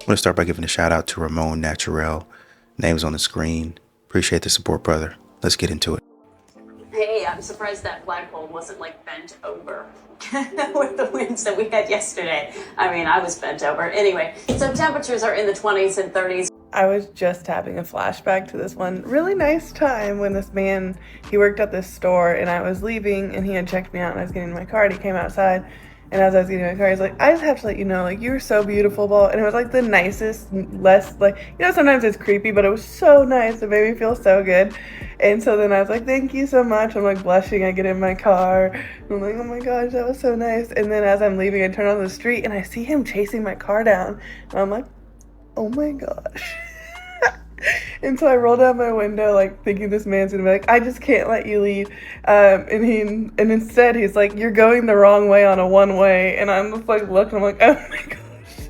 want to start by giving a shout out to Ramon Naturel. Name's on the screen. Appreciate the support, brother. Let's get into it. Hey, I'm surprised that flagpole wasn't like bent over with the winds that we had yesterday. I mean, I was bent over. Anyway, so temperatures are in the 20s and 30s. I was just having a flashback to this one really nice time when this man, he worked at this store and I was leaving and he had checked me out and I was getting in my car and he came outside and as I was getting in my car, he's like, I just have to let you know, like, you're so beautiful, ball. And it was like the nicest, less, like, you know, sometimes it's creepy, but it was so nice. It made me feel so good. And so then I was like, thank you so much. I'm like blushing. I get in my car. And I'm like, oh my gosh, that was so nice. And then as I'm leaving, I turn on the street and I see him chasing my car down. And I'm like, oh my gosh. And so I roll down my window, like thinking this man's gonna be like, I just can't let you leave. And instead he's like, you're going the wrong way on a one-way. And I'm just like looking, I'm like, oh my gosh,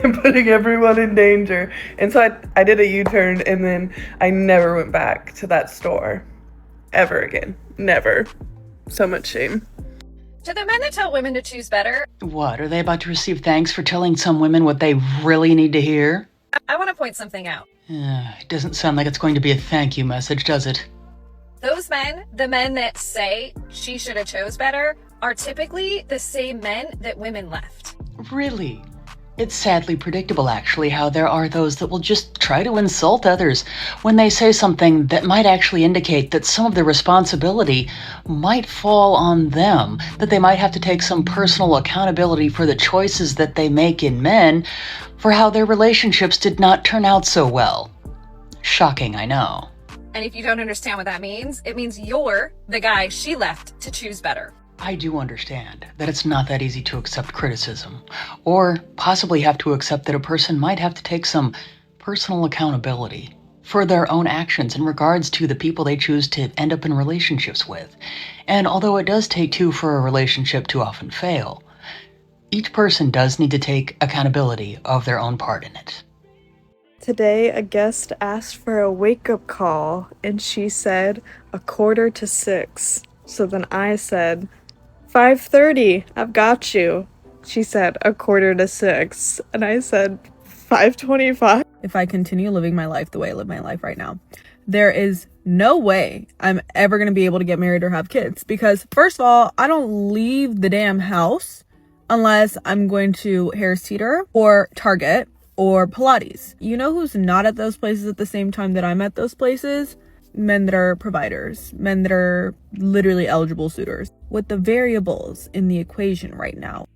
I'm putting everyone in danger. And so I did a U-turn and then I never went back to that store ever again. Never. So much shame. To the men that tell women to choose better. What, are they about to receive thanks for telling some women what they really need to hear? I want to point something out. It doesn't sound like it's going to be a thank you message, does it? Those men, the men that say she should have chose better, are typically the same men that women left. Really? It's sadly predictable, actually, how there are those that will just try to insult others when they say something that might actually indicate that some of the responsibility might fall on them, that they might have to take some personal accountability for the choices that they make in men, for how their relationships did not turn out so well. Shocking, I know. And if you don't understand what that means, it means you're the guy she left to choose better. I do understand that it's not that easy to accept criticism, or possibly have to accept that a person might have to take some personal accountability for their own actions in regards to the people they choose to end up in relationships with. And although it does take two for a relationship to often fail, each person does need to take accountability of their own part in it. Today, a guest asked for a wake-up call, and she said 5:45. So then I said, 5:30, I've got you. She said 5:45, and I said 5:25. If I continue living my life the way I live my life right now, there is no way I'm ever going to be able to get married or have kids. Because first of all, I don't leave the damn house unless I'm going to Harris Teeter or Target or Pilates. You know who's not at those places at the same time that I'm at those places? Men that are providers, men that are literally eligible suitors. With the variables in the equation right now,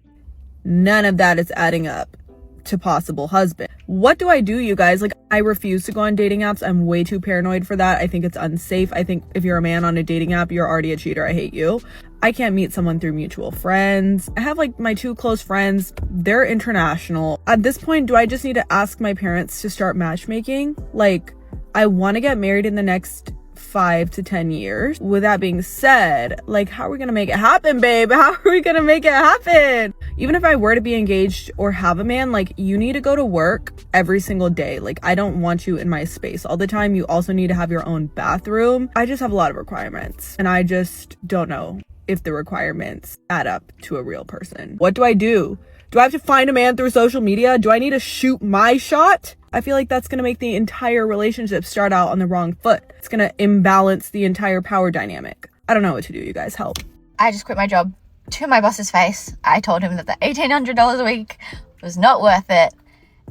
none of that is adding up to possible husband. What do I do, you guys? Like, I refuse to go on dating apps. I'm way too paranoid for that. I think it's unsafe. I think if you're a man on a dating app, you're already a cheater. I hate you. I can't meet someone through mutual friends. I have like my two close friends. They're international. At this point, do I just need to ask my parents to start matchmaking? Like, I want to get married in the next 5 to 10 years. With that being said, like, how are we gonna make it happen, babe? How are we gonna make it happen? Even if I were to be engaged or have a man, like, you need to go to work every single day. Like, I don't want you in my space all the time. You also need to have your own bathroom. I just have a lot of requirements, and I just don't know if the requirements add up to a real person. What do I do? Do I have to find a man through social media? Do I need to shoot my shot? I feel like that's going to make the entire relationship start out on the wrong foot. It's going to imbalance the entire power dynamic. I don't know what to do, you guys. Help. I just quit my job to my boss's face. I told him that the $1,800 a week was not worth it.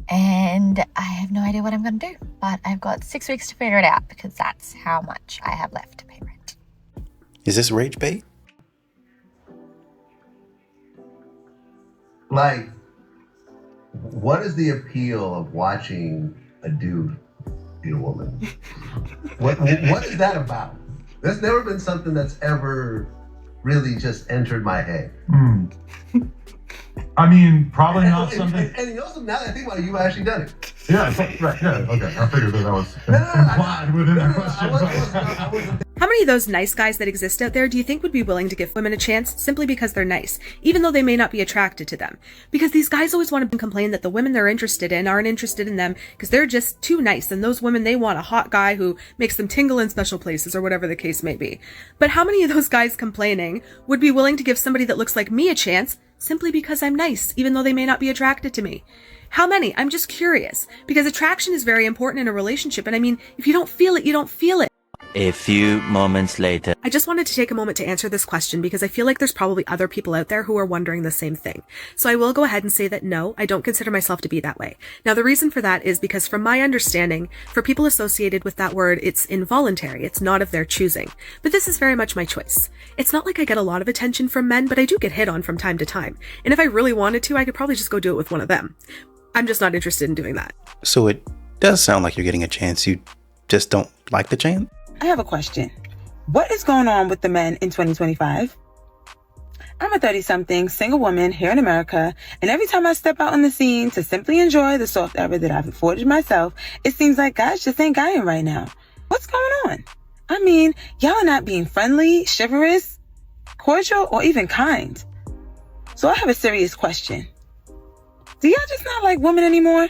And I have no idea what I'm going to do. But I've got 6 weeks to figure it out because that's how much I have left to pay rent. Is this rage bait? Like, what is the appeal of watching a dude beat a woman? What is that about? There's never been something that's ever really just entered my head. I mean, probably not something. And also, now that I think about it, you've actually done it. Yeah, right. Yeah, okay. I figured that was implied within the question. How many of those nice guys that exist out there do you think would be willing to give women a chance simply because they're nice, even though they may not be attracted to them? Because these guys always want to complain that the women they're interested in aren't interested in them because they're just too nice, and those women, they want a hot guy who makes them tingle in special places or whatever the case may be. But how many of those guys complaining would be willing to give somebody that looks like me a chance simply because I'm nice, even though they may not be attracted to me? How many? I'm just curious. Because attraction is very important in a relationship. And I mean, if you don't feel it, you don't feel it. A few moments later. I just wanted to take a moment to answer this question because I feel like there's probably other people out there who are wondering the same thing. So I will go ahead and say that no, I don't consider myself to be that way. Now, the reason for that is because from my understanding, for people associated with that word, it's involuntary. It's not of their choosing. But this is very much my choice. It's not like I get a lot of attention from men, but I do get hit on from time to time. And if I really wanted to, I could probably just go do it with one of them. I'm just not interested in doing that. So it does sound like you're getting a chance. You just don't like the chance? I have a question. What is going on with the men in 2025? I'm a 30-something single woman here in America, and every time I step out on the scene to simply enjoy the soft era that I've afforded myself, it seems like guys just ain't guying right now. What's going on? I mean, y'all are not being friendly, chivalrous, cordial, or even kind. So I have a serious question. Do y'all just not like women anymore?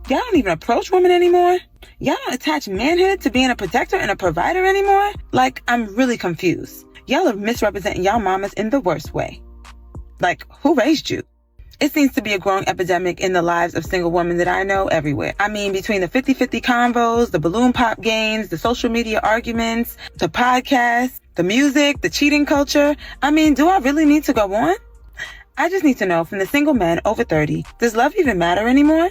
Y'all don't even approach women anymore? Y'all don't attach manhood to being a protector and a provider anymore? Like, I'm really confused. Y'all are misrepresenting y'all mamas in the worst way. Like, who raised you? It seems to be a growing epidemic in the lives of single women that I know everywhere. I mean, between the 50-50 convos, the balloon pop games, the social media arguments, the podcasts, the music, the cheating culture. I mean, do I really need to go on? I just need to know from the single men over 30, does love even matter anymore?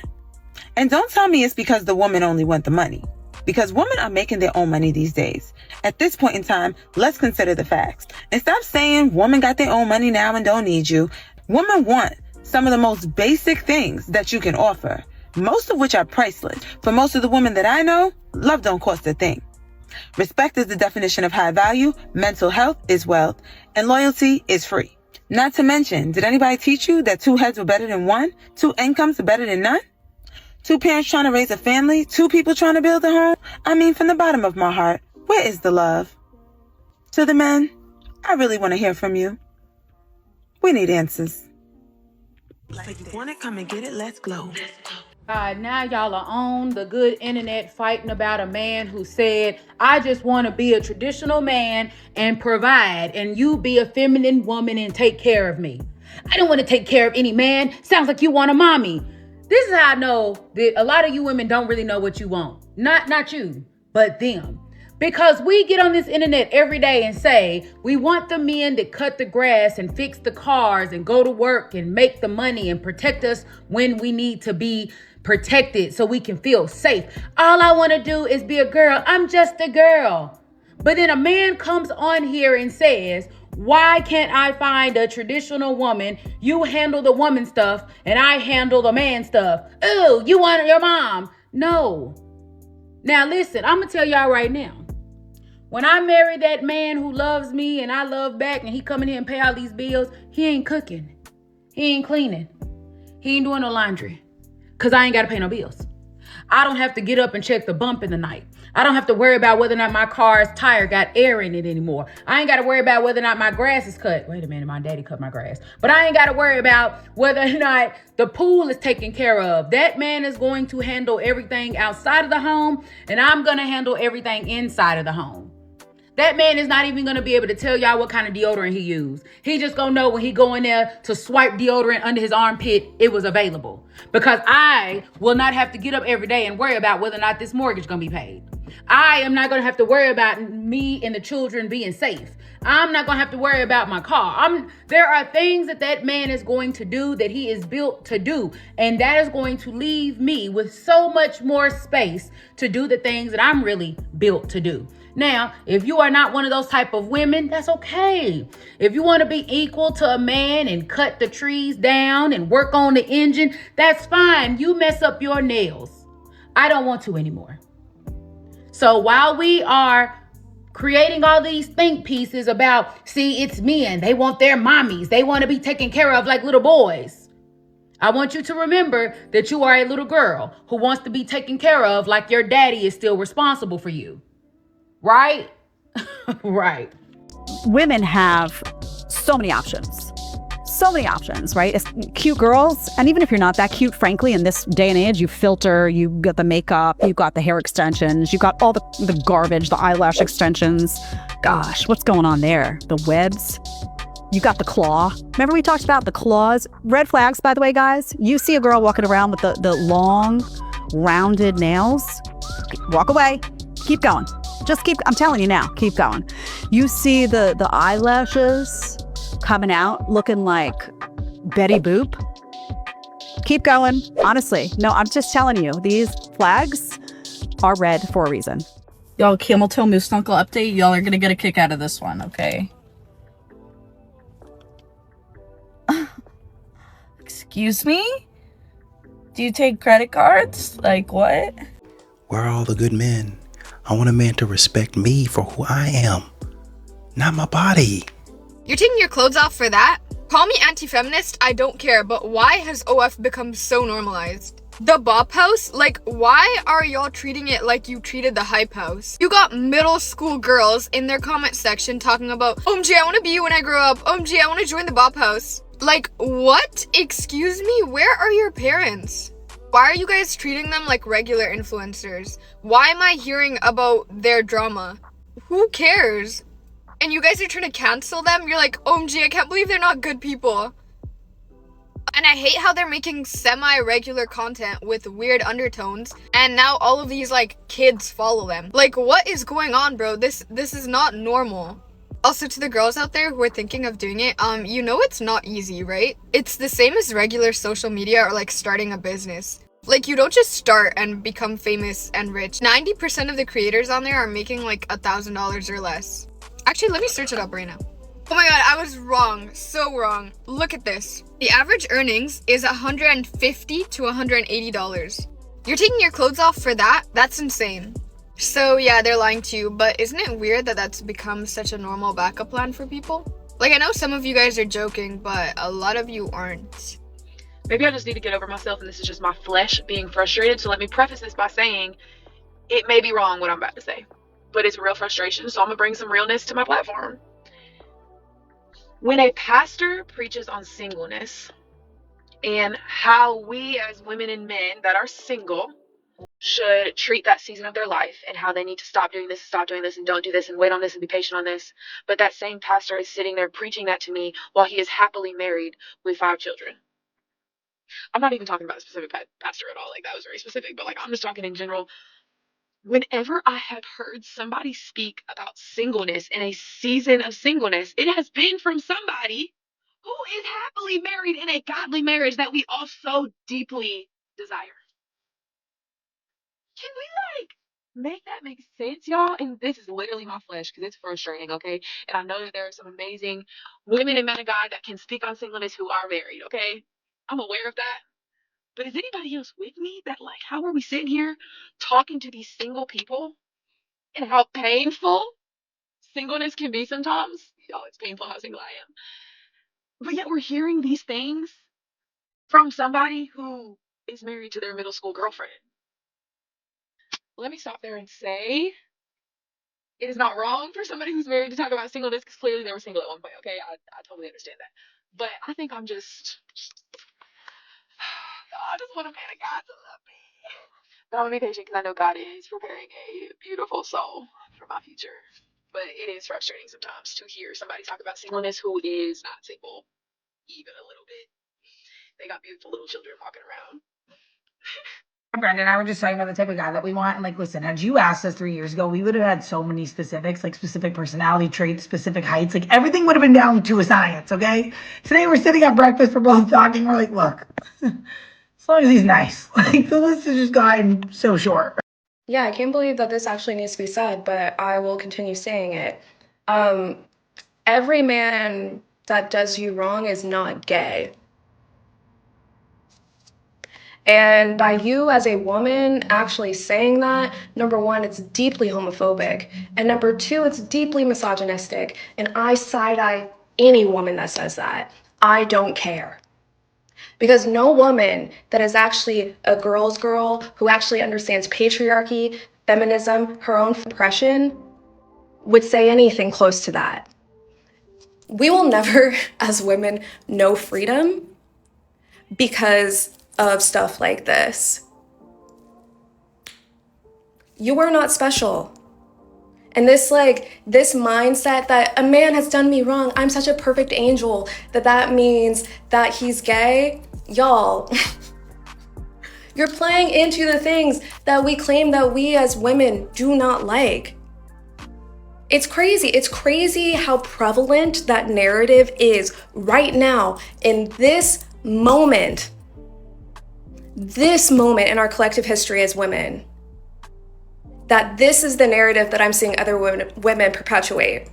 And don't tell me it's because the woman only want the money. Because women are making their own money these days. At this point in time, let's consider the facts. And stop saying women got their own money now and don't need you. Women want some of the most basic things that you can offer, most of which are priceless. For most of the women that I know, love don't cost a thing. Respect is the definition of high value, mental health is wealth, and loyalty is free. Not to mention, did anybody teach you that 2 heads were better than 1? 2 incomes are better than none? 2 parents trying to raise a family? 2 people trying to build a home? I mean, from the bottom of my heart, where is the love? To the men, I really want to hear from you. We need answers. So you want to come and get it? Let's go. Now y'all are on the good internet fighting about a man who said, I just want to be a traditional man and provide, and you be a feminine woman and take care of me. I don't want to take care of any man. Sounds like you want a mommy. This is how I know that a lot of you women don't really know what you want. Not you, but them. Because we get on this internet every day and say, we want the men that cut the grass and fix the cars and go to work and make the money and protect us when we need to be protected so we can feel safe. All I want to do is be a girl. I'm just a girl. But then a man comes on here and says, why can't I find a traditional woman? You handle the woman stuff and I handle the man stuff. Ooh, you want your mom? No. Now listen, I'm going to tell y'all right now. When I marry that man who loves me and I love back and he come in here and pay all these bills, he ain't cooking. He ain't cleaning. He ain't doing no laundry. Because I ain't got to pay no bills. I don't have to get up and check the bump in the night. I don't have to worry about whether or not my car's tire got air in it anymore. I ain't got to worry about whether or not my grass is cut. Wait a minute, my daddy cut my grass. But I ain't got to worry about whether or not the pool is taken care of. That man is going to handle everything outside of the home, and I'm going to handle everything inside of the home. That man is not even going to be able to tell y'all what kind of deodorant he used. He just going to know when he go in there to swipe deodorant under his armpit, it was available. Because I will not have to get up every day and worry about whether or not this mortgage going to be paid. I am not going to have to worry about me and the children being safe. I'm not going to have to worry about my car. There are things that man is going to do that he is built to do. And that is going to leave me with so much more space to do the things that I'm really built to do. Now, if you are not one of those type of women, that's okay. If you want to be equal to a man and cut the trees down and work on the engine, that's fine. You mess up your nails. I don't want to anymore. So while we are creating all these think pieces about, see, it's men, they want their mommies, they want to be taken care of like little boys. I want you to remember that you are a little girl who wants to be taken care of like your daddy is still responsible for you. Right? Right. Women have so many options. So many options, right? It's cute girls. And even if you're not that cute, frankly, in this day and age, you filter, you got the makeup, you got the hair extensions, you got all the garbage, the eyelash extensions. Gosh, what's going on there? The webs. You got the claw. Remember we talked about the claws? Red flags, by the way, guys. You see a girl walking around with the long, rounded nails, walk away. Keep going. Just keep, I'm telling you now, keep going. You see the eyelashes coming out looking like Betty Boop. Keep going. Honestly, no, I'm just telling you, these flags are red for a reason. Y'all, Camel Toe Moose Knuckle update. Y'all are gonna get a kick out of this one, okay? Excuse me? Do you take credit cards? Like what? Where are all the good men? I want a man to respect me for who I am, not my body. You're taking your clothes off for that? Call me anti-feminist, I don't care, but why has OF become so normalized? The Bop House? Like, why are y'all treating it like you treated the Hype House? You got middle school girls in their comment section talking about, OMG, I want to be you when I grow up. OMG, I want to join the Bop House. Like, what? Excuse me? Where are your parents? Why are you guys treating them like regular influencers? Why am I hearing about their drama? Who cares? And you guys are trying to cancel them? You're like, OMG, I can't believe they're not good people. And I hate how they're making semi-regular content with weird undertones, and now all of these, like, kids follow them. Like, what is going on, bro? This is not normal. Also, to the girls out there who are thinking of doing it, you know it's not easy, right? It's the same as regular social media or, like, starting a business. Like, you don't just start and become famous and rich. 90% of the creators on there are making, like, $1,000 or less. Actually, let me search it up right now. Oh my god, I was wrong. So wrong. Look at this. The average earnings is $150 to $180. You're taking your clothes off for that? That's insane. So yeah, they're lying to you, but isn't it weird that that's become such a normal backup plan for people? Like, I know some of you guys are joking, but a lot of you aren't. Maybe I just need to get over myself and this is just my flesh being frustrated. So let me preface this by saying it may be wrong what I'm about to say, but it's real frustration. So I'm gonna bring some realness to my platform. When a pastor preaches on singleness and how we as women and men that are single should treat that season of their life and how they need to stop doing this and don't do this and wait on this and be patient on this. But that same pastor is sitting there preaching that to me while he is happily married with 5 children. I'm not even talking about a specific pastor at all. Like, that was very specific, but like, I'm just talking in general. Whenever I have heard somebody speak about singleness and a season of singleness, it has been from somebody who is happily married in a godly marriage that we all so deeply desire. Can we, like, make that make sense, y'all? And this is literally my flesh because it's frustrating, okay? And I know that there are some amazing women and men of God that can speak on singleness who are married, okay? I'm aware of that. But is anybody else with me that, like, how are we sitting here talking to these single people and how painful singleness can be sometimes? Y'all, it's painful how single I am. But yet we're hearing these things from somebody who is married to their middle school girlfriend. Let me stop there and say it is not wrong for somebody who's married to talk about singleness because clearly they were single at one point, okay? I totally understand that. But I think I just want a man of God to love me. But I'm gonna be patient because I know God is preparing a beautiful soul for my future. But it is frustrating sometimes to hear somebody talk about singleness who is not single even a little bit. They got beautiful little children walking around. Brandon and I were just talking about the type of guy that we want. And like, listen, had you asked us 3 years ago, we would have had so many specifics, like specific personality traits, specific heights, like everything would have been down to a science, okay? Today we're sitting at breakfast, we're both talking, we're like, look, as long as he's nice. Like, the list has just gotten so short. Yeah, I can't believe that this actually needs to be said, but I will continue saying it. Every man that does you wrong is not gay. And by you as a woman actually saying that, number one, it's deeply homophobic. And number two, it's deeply misogynistic. And I side-eye any woman that says that. I don't care. Because no woman that is actually a girl's girl who actually understands patriarchy, feminism, her own oppression, would say anything close to that. We will never, as women, know freedom because of stuff like this. You are not special. And this mindset that a man has done me wrong, I'm such a perfect angel, that means that he's gay. Y'all, you're playing into the things that we claim that we as women do not like. It's crazy. It's crazy how prevalent that narrative is right now in this moment in our collective history as women. That this is the narrative that I'm seeing other women perpetuate.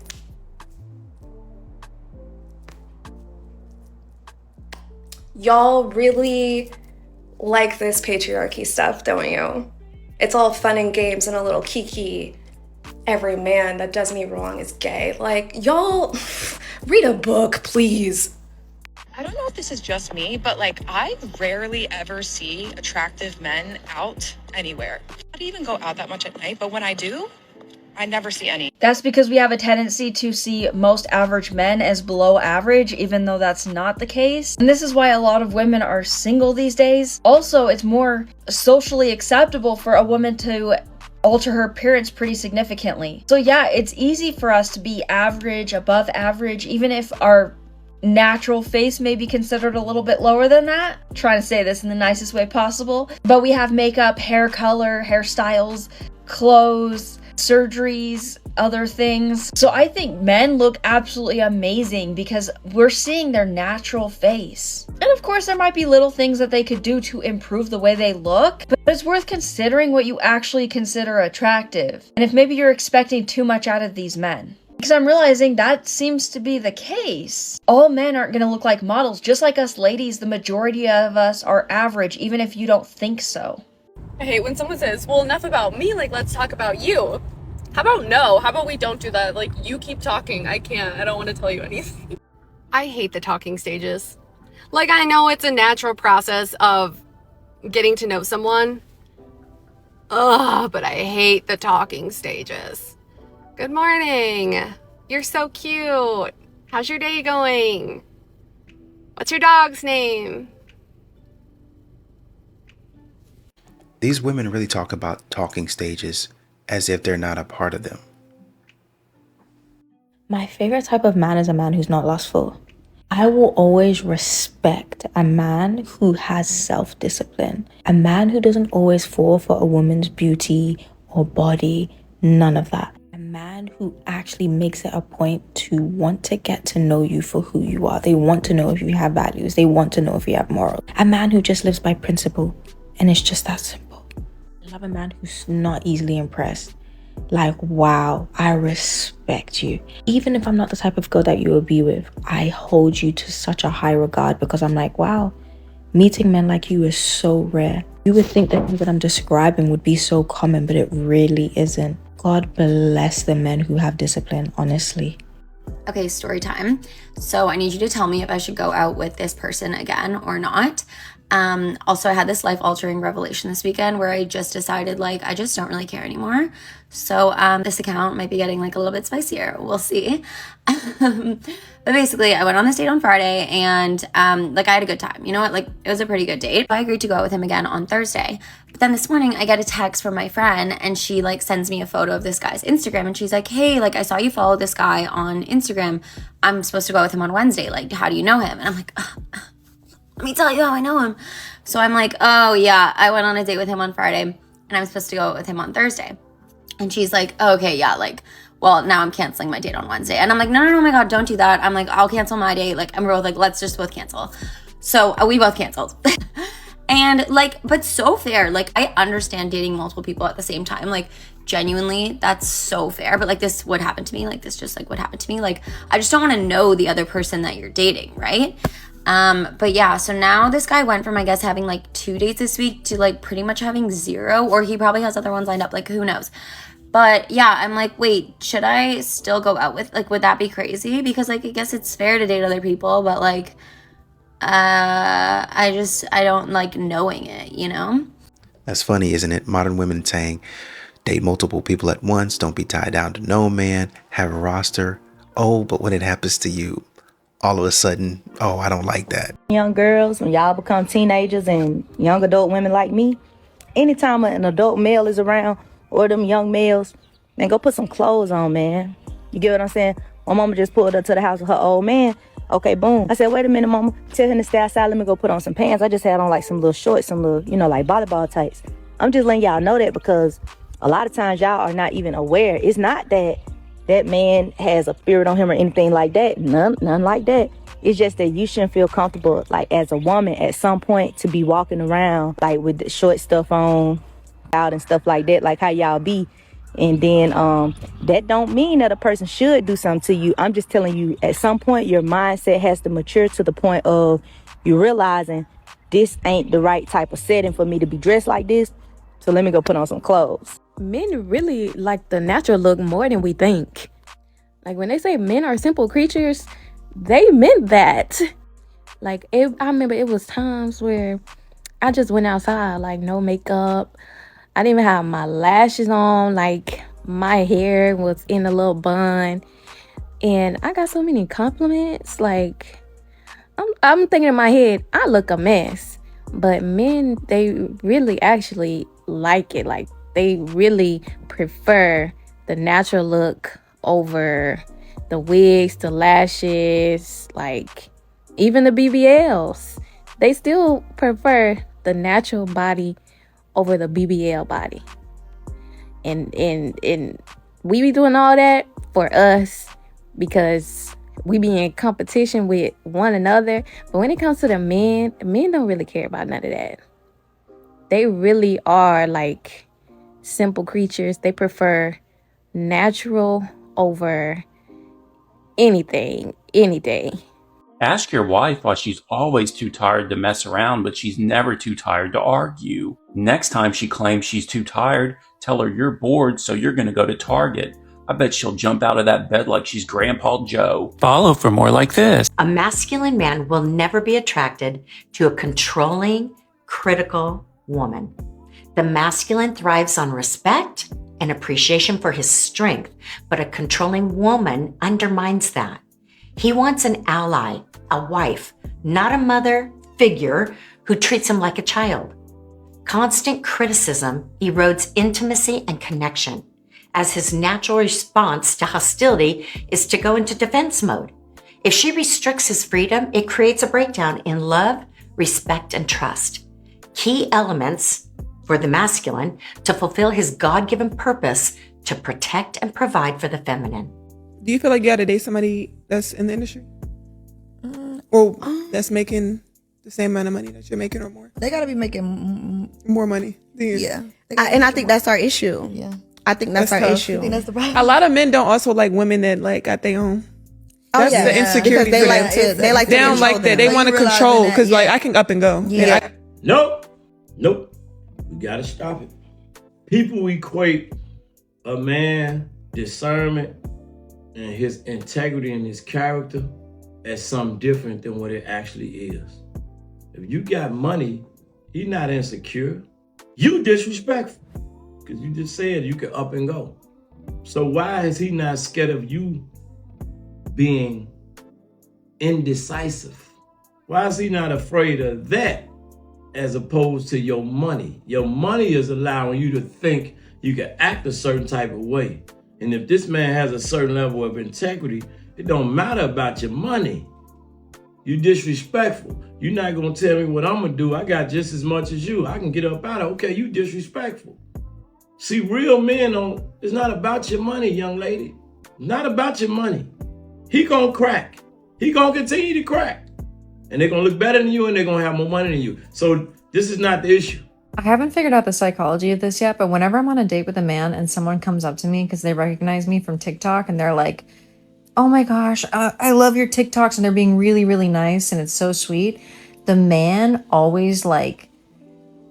Y'all really like this patriarchy stuff, don't you? It's all fun and games and a little kiki. Every man that does me wrong is gay. Like, y'all, read a book, please. I don't know if this is just me, but like I rarely ever see attractive men out anywhere. I don't even go out that much at night, but when I do, I never see any. That's because we have a tendency to see most average men as below average, even though that's not the case. And this is why a lot of women are single these days. Also, it's more socially acceptable for a woman to alter her appearance pretty significantly. So yeah, it's easy for us to be average, above average, even if our natural face may be considered a little bit lower than that. I'm trying to say this in the nicest way possible. But we have makeup, hair color, hairstyles, clothes, surgeries, other things. So I think men look absolutely amazing because we're seeing their natural face. And of course, there might be little things that they could do to improve the way they look, but it's worth considering what you actually consider attractive. And if maybe you're expecting too much out of these men. Because I'm realizing that seems to be the case. All men aren't going to look like models. Just like us ladies, the majority of us are average, even if you don't think so. I hate when someone says, well, enough about me, like, let's talk about you. How about no? How about we don't do that? Like, you keep talking. I can't. I don't want to tell you anything. I hate the talking stages. Like, I know it's a natural process of getting to know someone. Ugh, but I hate the talking stages. Good morning. You're so cute. How's your day going? What's your dog's name? These women really talk about talking stages as if they're not a part of them. My favorite type of man is a man who's not lustful. I will always respect a man who has self-discipline. A man who doesn't always fall for a woman's beauty or body. None of that. A man who actually makes it a point to want to get to know you for who you are. They want to know if you have values. They want to know if you have morals. A man who just lives by principle. And it's just that simple. I love a man who's not easily impressed. Like, wow, I respect you. Even if I'm not the type of girl that you will be with, I hold you to such a high regard because I'm like, wow, meeting men like you is so rare. You would think that what I'm describing would be so common, but it really isn't. God bless the men who have discipline, honestly. Okay, story time. So I need you to tell me if I should go out with this person again or not. Also, I had this life-altering revelation this weekend where I just decided, like, I just don't really care anymore. So this account might be getting, like, a little bit spicier. We'll see. But basically, I went on this date on Friday and, like, I had a good time. You know what? Like, it was a pretty good date. I agreed to go out with him again on Thursday. But then this morning, I get a text from my friend and she, like, sends me a photo of this guy's Instagram. And she's like, hey, like, I saw you follow this guy on Instagram. I'm supposed to go with him on Wednesday. Like, how do you know him? And I'm like, let me tell you how I know him. So I'm like, oh yeah, I went on a date with him on Friday and I'm supposed to go with him on Thursday. And she's like, oh, okay, yeah, like, well, now I'm canceling my date on Wednesday. And I'm like, no, oh my God, don't do that. I'm like, I'll cancel my date. Like, I'm both like, let's just both cancel. So we both canceled. And like, but so fair. Like, I understand dating multiple people at the same time. Like, genuinely, that's so fair. But like, this would happen to me. Like, this just like would happen to me. Like, I just don't want to know the other person that you're dating, right? But yeah, so now this guy went from, I guess, having like 2 dates this week to like pretty much having 0, or he probably has other ones lined up, like who knows. But yeah, I'm like, wait, should I still go out with, like, would that be crazy? Because like, I guess it's fair to date other people, but like, I don't like knowing it, you know? That's funny, isn't it? Modern women saying, date multiple people at once, don't be tied down to no man, have a roster. Oh, but when it happens to you, all of a sudden, oh, I don't like that. Young girls, when y'all become teenagers and young adult women like me, anytime an adult male is around or them young males, Man, go put some clothes on, man. You get what I'm saying? My mama just pulled up to the house with her old man. Okay, boom. I said, wait a minute, mama. Tell him to stay outside. Let me go put on some pants. I just had on like some little shorts, some little, you know, like volleyball tights. I'm just letting y'all know that because a lot of times y'all are not even aware. It's not that that man has a spirit on him or anything like that. None like that. It's just that you shouldn't feel comfortable, like as a woman at some point, to be walking around like with the short stuff on out and stuff like that, like how y'all be. And then that don't mean that a person should do something to you. I'm just telling you, at some point your mindset has to mature to the point of you realizing this ain't the right type of setting for me to be dressed like this, so let me go put on some clothes. Men really like the natural look more than we think. Like when they say men are simple creatures, they meant that. Like I remember it was times where I just went outside, like no makeup. I didn't even have my lashes on, like my hair was in a little bun. And I got so many compliments. Like I'm thinking in my head, I look a mess. But men, they really actually like it. Like they really prefer the natural look over the wigs, the lashes, like even the BBLs. They still prefer the natural body over the BBL body. And we be doing all that for us because we be in competition with one another. But when it comes to the men don't really care about none of that. They really are like simple creatures. They prefer natural over anything, any day. Ask your wife why she's always too tired to mess around, but she's never too tired to argue. Next time she claims she's too tired, tell her you're bored, so you're going to go to Target. I bet she'll jump out of that bed like she's Grandpa Joe. Follow for more like this. A masculine man will never be attracted to a controlling, critical woman. The masculine thrives on respect and appreciation for his strength, but a controlling woman undermines that. He wants an ally, a wife, not a mother figure who treats him like a child. Constant criticism erodes intimacy and connection, as his natural response to hostility is to go into defense mode. If she restricts his freedom, it creates a breakdown in love, respect, and trust. Key elements for the masculine to fulfill his God-given purpose to protect and provide for the feminine. Do you feel like you got to date somebody that's in the industry? Or that's making the same amount of money that you're making or more? They got to be making more money. Yeah. And I think that's our issue. Yeah. I think that's our tough. issue. I think that's the problem. A lot of men don't also like women that like got their own. That's the insecurity because for them. They don't like that. They want to control because like I can up and go. Yeah. Nope. We got to stop it. People equate a man discernment and his integrity and his character as something different than what it actually is. If you got money, he's not insecure. You disrespectful because you just said you can up and go. So why is he not scared of you being indecisive? Why is he not afraid of that as opposed to your money? Your money is allowing you to think you can act a certain type of way. And if this man has a certain level of integrity, it don't matter about your money. You disrespectful. You're not gonna tell me what I'm gonna do. I got just as much as you. I can get up out of it. Okay, you disrespectful. See, real men it's not about your money, young lady. Not about your money. He gonna crack. He gonna continue to crack. And they're gonna look better than you and they're gonna have more money than you. So this is not the issue. I haven't figured out the psychology of this yet, but whenever I'm on a date with a man and someone comes up to me because they recognize me from TikTok and they're like, oh my gosh, I love your TikToks, and they're being really, really nice and it's so sweet. The man always like,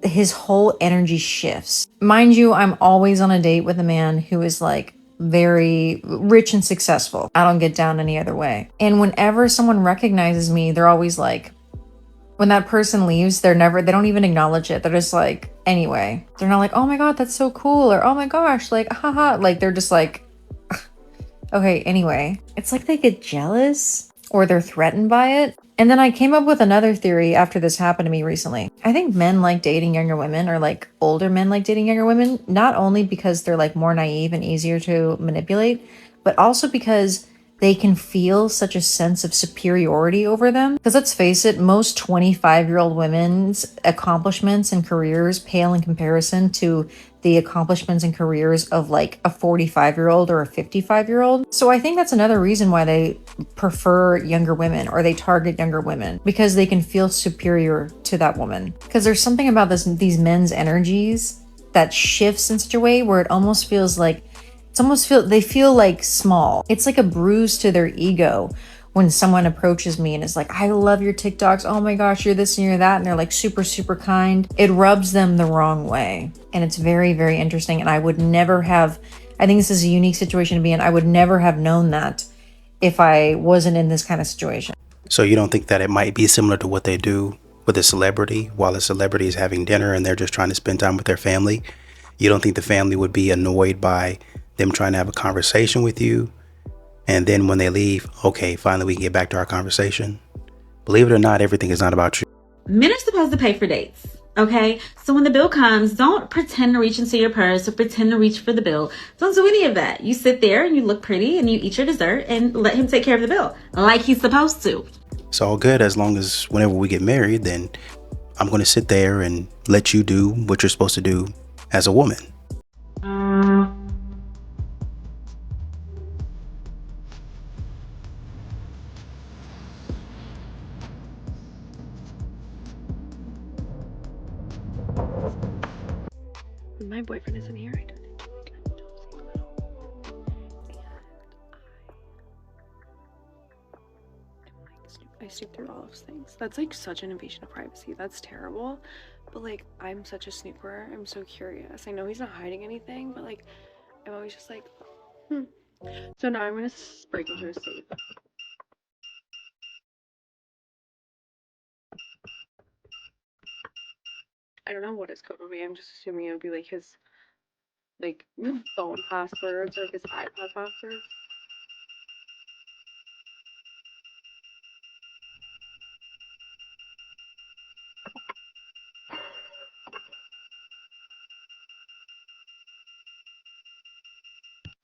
his whole energy shifts. Mind you, I'm always on a date with a man who is like very rich and successful. I don't get down any other way. And whenever someone recognizes me, they're always like, when that person leaves, they don't even acknowledge it. They're just like, anyway. They're not like, oh my God, that's so cool. Or, oh my gosh, like, haha. Like, they're just like, okay, anyway. It's like they get jealous. or they're threatened by it. And then I came up with another theory after this happened to me recently. I think men like dating younger women, or like older men like dating younger women, not only because they're like more naive and easier to manipulate, but also because they can feel such a sense of superiority over them. Because let's face it, most 25-year-old women's accomplishments and careers pale in comparison to the accomplishments and careers of like a 45-year-old or a 55-year-old. So I think that's another reason why they prefer younger women, or they target younger women, because they can feel superior to that woman. Because there's something about these men's energies that shifts in such a way where it almost feels like they feel like small. It's like a bruise to their ego when someone approaches me and is like, I love your TikToks. Oh my gosh, you're this and you're that. And they're like super, super kind. It rubs them the wrong way. And it's very, very interesting. And I would never have, I think this is a unique situation to be in. I would never have known that if I wasn't in this kind of situation. So you don't think that it might be similar to what they do with a celebrity while a celebrity is having dinner and they're just trying to spend time with their family? You don't think the family would be annoyed by them trying to have a conversation with you, and then when they leave, okay, finally we can get back to our conversation? Believe it or not, everything is not about you. Men are supposed to pay for dates, okay? So when the bill comes, don't pretend to reach into your purse or pretend to reach for the bill. Don't do any of that. You sit there and you look pretty and you eat your dessert and let him take care of the bill like he's supposed to. It's all good as long as whenever we get married, then I'm going to sit there and let you do what you're supposed to do as a woman. My boyfriend isn't here. I snoop through all of his things. That's like such an invasion of privacy. That's terrible. But like, I'm such a snooper. I'm so curious. I know he's not hiding anything, but like, I'm always just like, So now I'm gonna break into his safe. I don't know what his code would be. I'm just assuming it would be like his like phone passwords or his iPad passwords.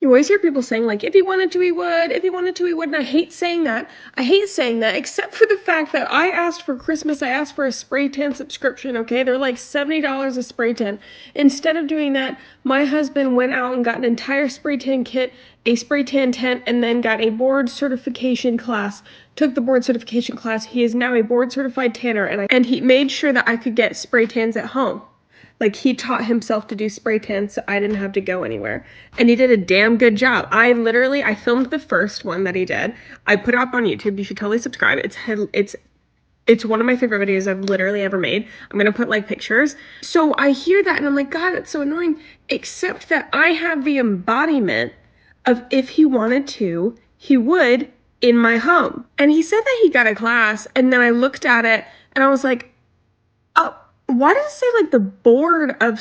You always hear people saying, like, if he wanted to, he would. If he wanted to, he would. And I hate saying that. I hate saying that, except for the fact that I asked for Christmas, I asked for a spray tan subscription, okay? They're like $70 a spray tan. Instead of doing that, my husband went out and got an entire spray tan kit, a spray tan tent, and then got a board certification class. Took the board certification class. He is now a board certified tanner, and he made sure that I could get spray tans at home. Like, he taught himself to do spray tans so I didn't have to go anywhere. And he did a damn good job. I filmed the first one that he did. I put it up on YouTube. You should totally subscribe. It's one of my favorite videos I've literally ever made. I'm gonna put like pictures. So I hear that and I'm like, God, that's so annoying. Except that I have the embodiment of if he wanted to, he would in my home. And he said that he got a class, and then I looked at it and I was like, oh, why does it say like the board of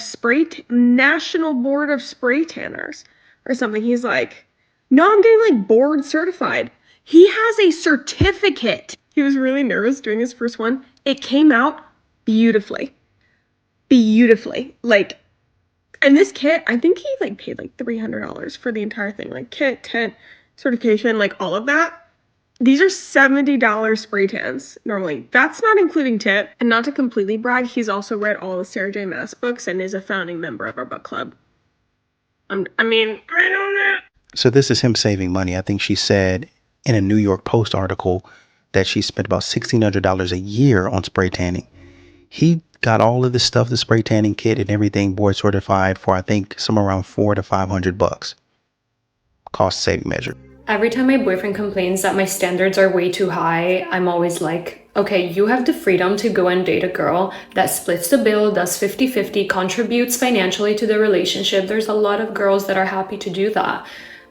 National Board of Spray Tanners or something? He's like, no, I'm getting like board certified. He has a certificate. He was really nervous doing his first one. It came out beautifully. Beautifully. Like, and this kit, I think he like paid like $300 for the entire thing. Like kit, tent, certification, like all of that. These are $70 spray tans normally. That's not including tip. And not to completely brag, he's also read all the Sarah J. Maas books and is a founding member of our book club. I don't know. So this is him saving money. I think she said in a New York Post article that she spent about $1,600 a year on spray tanning. He got all of this stuff, the spray tanning kit and everything, board certified for I think somewhere around $400 to $500. Cost saving measure. Every time my boyfriend complains that my standards are way too high, I'm always like, okay, you have the freedom to go and date a girl that splits the bill, does 50-50, contributes financially to the relationship. There's a lot of girls that are happy to do that.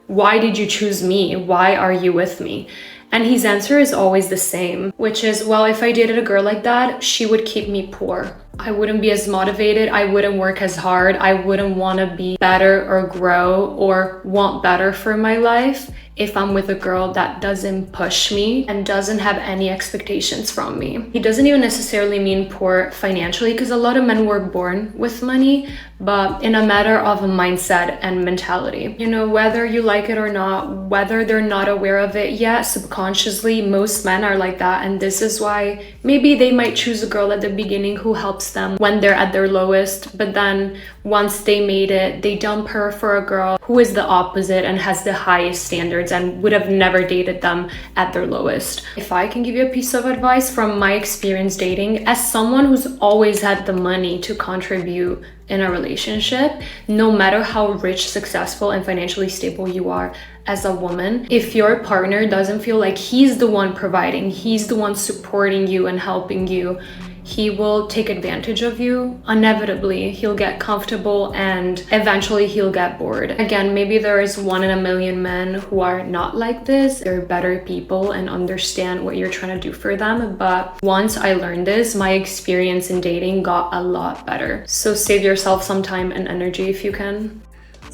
Why did you choose me? Why are you with me? And his answer is always the same, which is, well, if I dated a girl like that, she would keep me poor. I wouldn't be as motivated. I wouldn't work as hard. I wouldn't want to be better or grow or want better for my life if I'm with a girl that doesn't push me and doesn't have any expectations from me. He doesn't even necessarily mean poor financially, because a lot of men were born with money, but in a matter of a mindset and mentality. You know, whether you like it or not, whether they're not aware of it yet, subconsciously, most men are like that. And this is why maybe they might choose a girl at the beginning who helps them when they're at their lowest, but then once they made it, they dump her for a girl who is the opposite and has the highest standards and would have never dated them at their lowest. If I can give you a piece of advice from my experience dating, as someone who's always had the money to contribute in a relationship, no matter how rich, successful, and financially stable you are as a woman, if your partner doesn't feel like he's the one providing, he's the one supporting you and helping you, he will take advantage of you. Inevitably, he'll get comfortable and eventually he'll get bored. Again, maybe there is 1 in a million men who are not like this. They're better people and understand what you're trying to do for them. But once I learned this, my experience in dating got a lot better. So save yourself some time and energy if you can.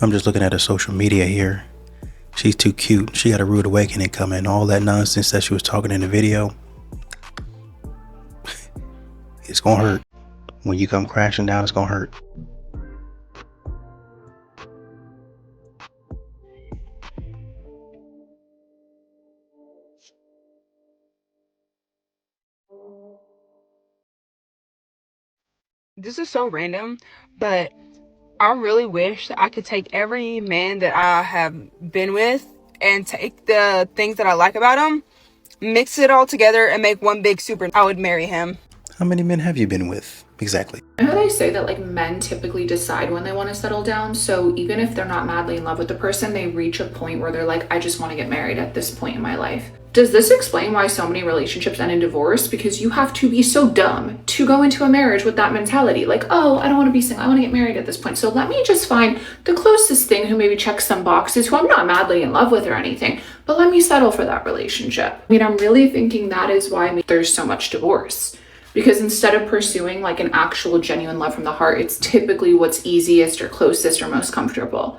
I'm just looking at her social media here. She's too cute. She had a rude awakening coming. All that nonsense that she was talking in the video. It's gonna hurt. When you come crashing down, it's gonna hurt. This is so random, but I really wish that I could take every man that I have been with and take the things that I like about him, mix it all together, and make one big super. I would marry him. How many men have you been with? Exactly. I know they say that like men typically decide when they want to settle down. So even if they're not madly in love with the person, they reach a point where they're like, I just want to get married at this point in my life. Does this explain why so many relationships end in divorce? Because you have to be so dumb to go into a marriage with that mentality. Like, oh, I don't want to be single. I want to get married at this point. So let me just find the closest thing who maybe checks some boxes, who I'm not madly in love with or anything, but let me settle for that relationship. I mean, I'm really thinking that is why there's so much divorce. Because instead of pursuing like an actual genuine love from the heart, it's typically what's easiest or closest or most comfortable.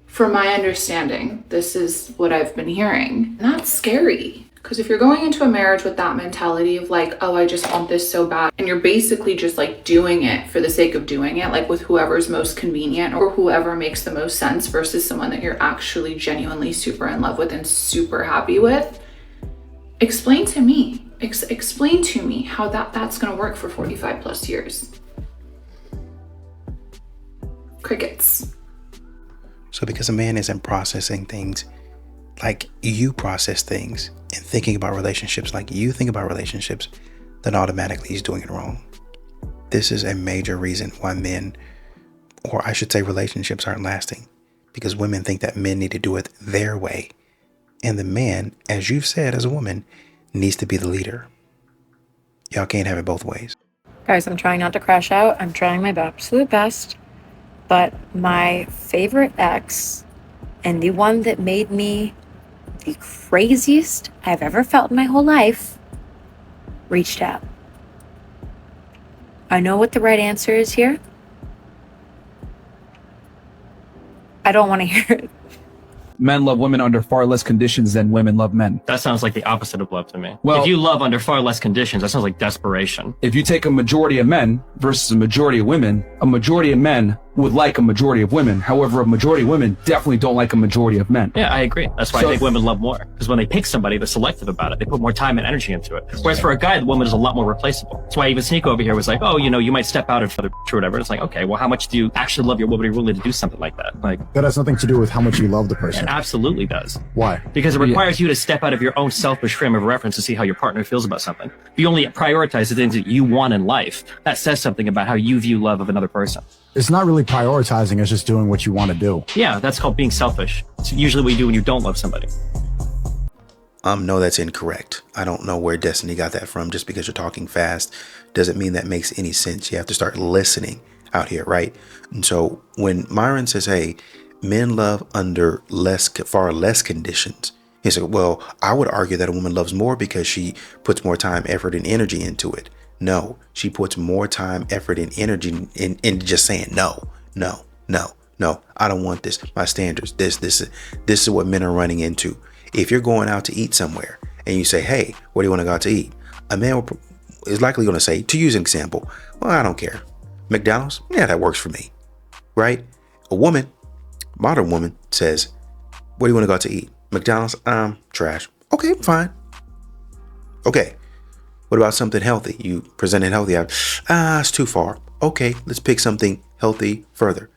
From my understanding, this is what I've been hearing. And that's scary. Because if you're going into a marriage with that mentality of like, oh, I just want this so bad, and you're basically just like doing it for the sake of doing it, like with whoever's most convenient or whoever makes the most sense versus someone that you're actually genuinely super in love with and super happy with, explain to me. Explain to me how that's going to work for 45 plus years. Crickets. So because a man isn't processing things like you process things and thinking about relationships like you think about relationships, then automatically he's doing it wrong. This is a major reason why men, or I should say relationships, aren't lasting. Because women think that men need to do it their way. And the man, as you've said as a woman, needs to be the leader. Y'all can't have it both ways. Guys, I'm trying not to crash out. I'm trying my absolute best. But my favorite ex, and the one that made me the craziest I've ever felt in my whole life, reached out. I know what the right answer is here. I don't want to hear it. Men love women under far less conditions than women love men. That sounds like the opposite of love to me. Well, if you love under far less conditions, that sounds like desperation. If you take a majority of men versus a majority of women, a majority of men would like a majority of women. However, a majority of women definitely don't like a majority of men. Yeah, I agree. That's why I think women love more. Because when they pick somebody, they're selective about it. They put more time and energy into it. Whereas for a guy, the woman is a lot more replaceable. That's why even Sneeko over here was like, oh, you know, you might step out of the or whatever. It's like, okay, well, how much do you actually love your woman? Are you willing to do something like that? Like, that has nothing to do with how much you love the person. It absolutely does. Why? Because it requires you to step out of your own selfish frame of reference to see how your partner feels about something. If you only prioritize the things that you want in life, that says something about how you view love of another person. It's not really prioritizing, it's just doing what you want to do. Yeah, that's called being selfish. It's usually what you do when you don't love somebody. No, that's incorrect. I don't know where Destiny got that from. Just because you're talking fast doesn't mean that makes any sense. You have to start listening out here, right? And so when Myron says, hey, men love under far less conditions, he said, well, I would argue that a woman loves more because she puts more time, effort, and energy into it. No, she puts more time, effort, and energy in just saying no. I don't want this. My standards, this is what men are running into. If you're going out to eat somewhere and you say, hey, where do you want to go out to eat? A man is likely going to say, to use an example, well, I don't care. McDonald's? Yeah, that works for me. Right? A woman, modern woman, says, where do you want to go out to eat? McDonald's? Trash. Okay, fine. Okay. What about something healthy? You present it healthy. It's too far. Okay, let's pick something healthy further.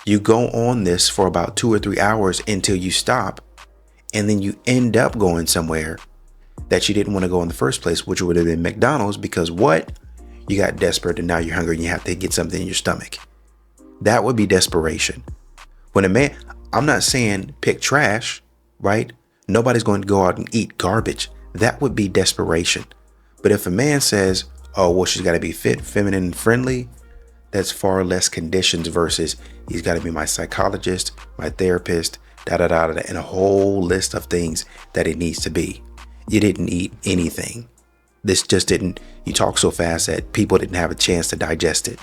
You go on this for about 2 or 3 hours until you stop, and then you end up going somewhere that you didn't want to go in the first place, which would have been McDonald's, because what? You got desperate and now you're hungry and you have to get something in your stomach. That would be desperation. When a man, I'm not saying pick trash, right? Nobody's going to go out and eat garbage. That would be desperation. But if a man says, oh, well, she's got to be fit, feminine, and friendly, that's far less conditions versus he's got to be my psychologist, my therapist, and a whole list of things that it needs to be. You didn't eat anything. This just didn't, you talk so fast that people didn't have a chance to digest it.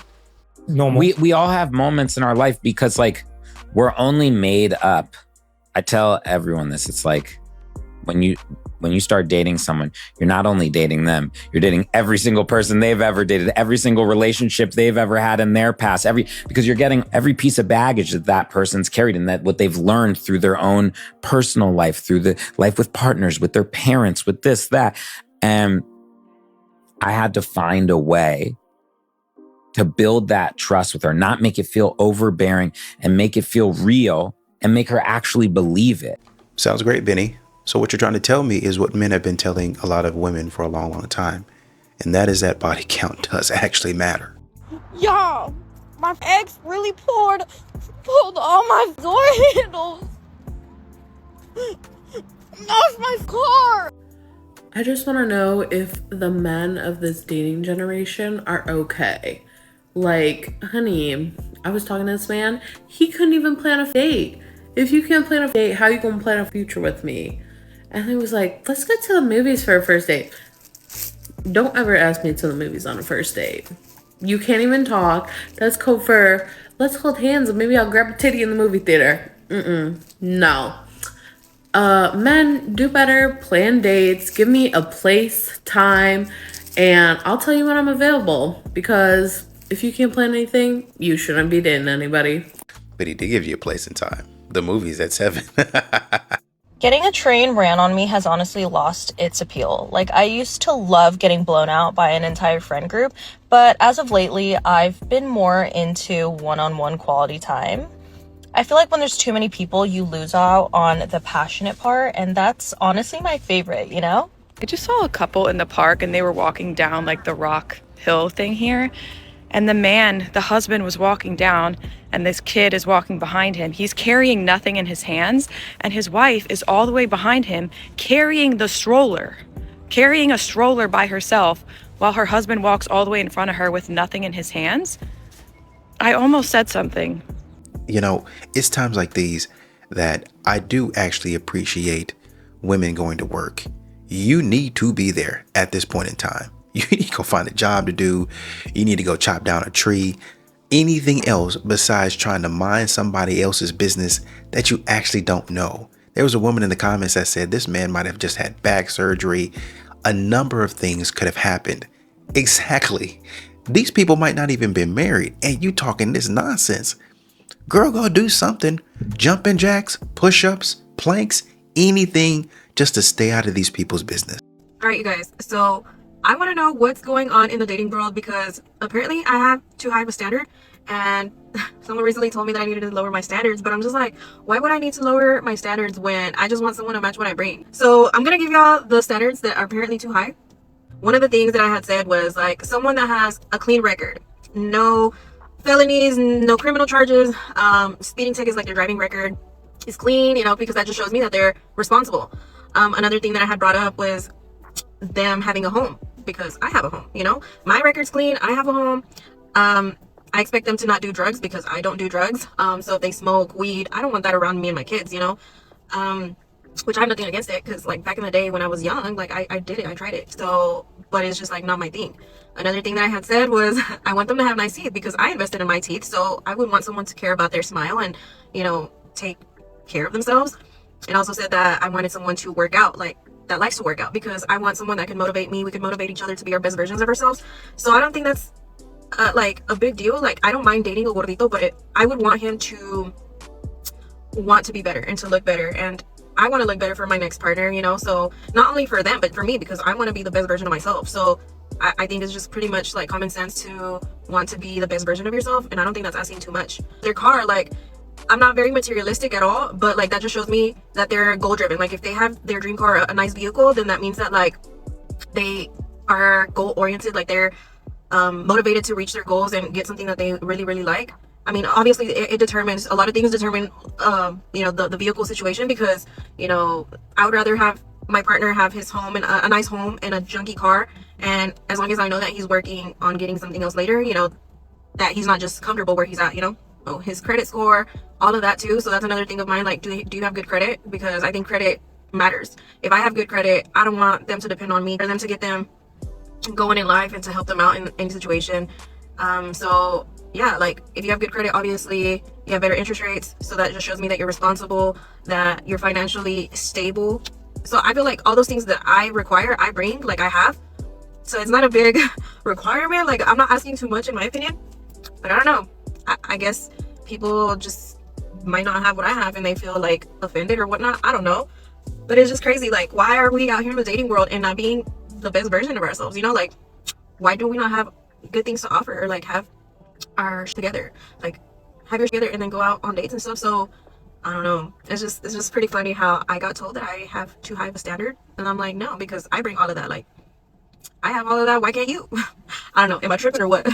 We all have moments in our life because like we're only made up. I tell everyone this. It's like when you start dating someone, you're not only dating them, you're dating every single person they've ever dated, every single relationship they've ever had in their past, because you're getting every piece of baggage that person's carried and that what they've learned through their own personal life, through the life with partners, with their parents, with this, that. And I had to find a way to build that trust with her, not make it feel overbearing and make it feel real and make her actually believe it. Sounds great, Benny. So what you're trying to tell me is what men have been telling a lot of women for a long, long time. And that is that body count does actually matter. Y'all, my ex really pulled all my door handles off my car. I just want to know if the men of this dating generation are okay. Like, honey, I was talking to this man. He couldn't even plan a date. If you can't plan a date, how you gonna plan a future with me? And he was like, let's go to the movies for a first date. Don't ever ask me to the movies on a first date. You can't even talk. That's code for, let's hold hands and maybe I'll grab a titty in the movie theater. No. Men, do better. Plan dates. Give me a place, time, and I'll tell you when I'm available. Because if you can't plan anything, you shouldn't be dating anybody. But he did give you a place and time. The movie's at 7. Getting a train ran on me has honestly lost its appeal. Like, I used to love getting blown out by an entire friend group, but as of lately, I've been more into one-on-one quality time. I feel like when there's too many people, you lose out on the passionate part, and that's honestly my favorite, you know? I just saw a couple in the park, and they were walking down like the rock hill thing here. And the husband was walking down, and this kid is walking behind him. He's carrying nothing in his hands, and his wife is all the way behind him carrying a stroller by herself while her husband walks all the way in front of her with nothing in his hands. I almost said something. You know, it's times like these that I do actually appreciate women going to work. You need to be there at this point in time. You need to go find a job to do. You need to go chop down a tree. Anything else besides trying to mind somebody else's business that you actually don't know. There was a woman in the comments that said this man might have just had back surgery. A number of things could have happened. Exactly. These people might not even been married, and you talking this nonsense. Girl, go do something. Jumping jacks, push-ups, planks, anything just to stay out of these people's business. All right, you guys. So I want to know what's going on in the dating world because apparently I have too high of a standard, and someone recently told me that I needed to lower my standards, but I'm just like, why would I need to lower my standards when I just want someone to match what I bring? So I'm going to give y'all the standards that are apparently too high. One of the things that I had said was like someone that has a clean record, no felonies, no criminal charges, speeding tickets, like their driving record is clean, you know, because that just shows me that they're responsible. Another thing that I had brought up was them having a home, because I have a home, you know, my record's clean, I have a home. I expect them to not do drugs because I don't do drugs. So if they smoke weed, I don't want that around me and my kids, you know, which I have nothing against it, because like back in the day when I was young, like I did it, I tried it. So, but it's just like not my thing. Another thing that I had said was I want them to have nice teeth because I invested in my teeth. So I would want someone to care about their smile and, you know, take care of themselves. And I also said that I wanted someone to work out, like that likes to work out, because I want someone that can motivate me. We can motivate each other to be our best versions of ourselves. So I don't think that's like a big deal. Like, I don't mind dating a gordito, but I would want him to want to be better and to look better. And I want to look better for my next partner, you know, so not only for them, but for me, because I want to be the best version of myself. So I think it's just pretty much like common sense to want to be the best version of yourself. And I don't think that's asking too much. Their car, like, I'm not very materialistic at all, but like that just shows me that they're goal driven. Like, if they have their dream car, a nice vehicle, then that means that like they are goal oriented, like they're motivated to reach their goals and get something that they really like. I mean, obviously it determines, a lot of things determine you know, the vehicle situation, because, you know, I would rather have my partner have his home and a nice home and a junky car, and as long as I know that he's working on getting something else later, you know, that he's not just comfortable where he's at, you know. Oh, his credit score, all of that too. So that's another thing of mine, like, do you have good credit? Because I think credit matters. If I have good credit, I don't want them to depend on me, for them to get them going in life and to help them out in any situation. So yeah, like, if you have good credit, obviously you have better interest rates, so that just shows me that you're responsible, that you're financially stable. So I feel like all those things that I require, I bring, like, I have. So it's not a big requirement. Like, I'm not asking too much in my opinion, but I don't know, I guess people just might not have what I have and they feel like offended or whatnot. I don't know, but it's just crazy. Like, why are we out here in the dating world and not being the best version of ourselves? You know, like, why do we not have good things to offer, or like have our together, like have yours together and then go out on dates and stuff? So I don't know, it's just pretty funny how I got told that I have too high of a standard, and I'm like, no, because I bring all of that. Like, I have all of that, why can't you? I don't know, am I tripping or what?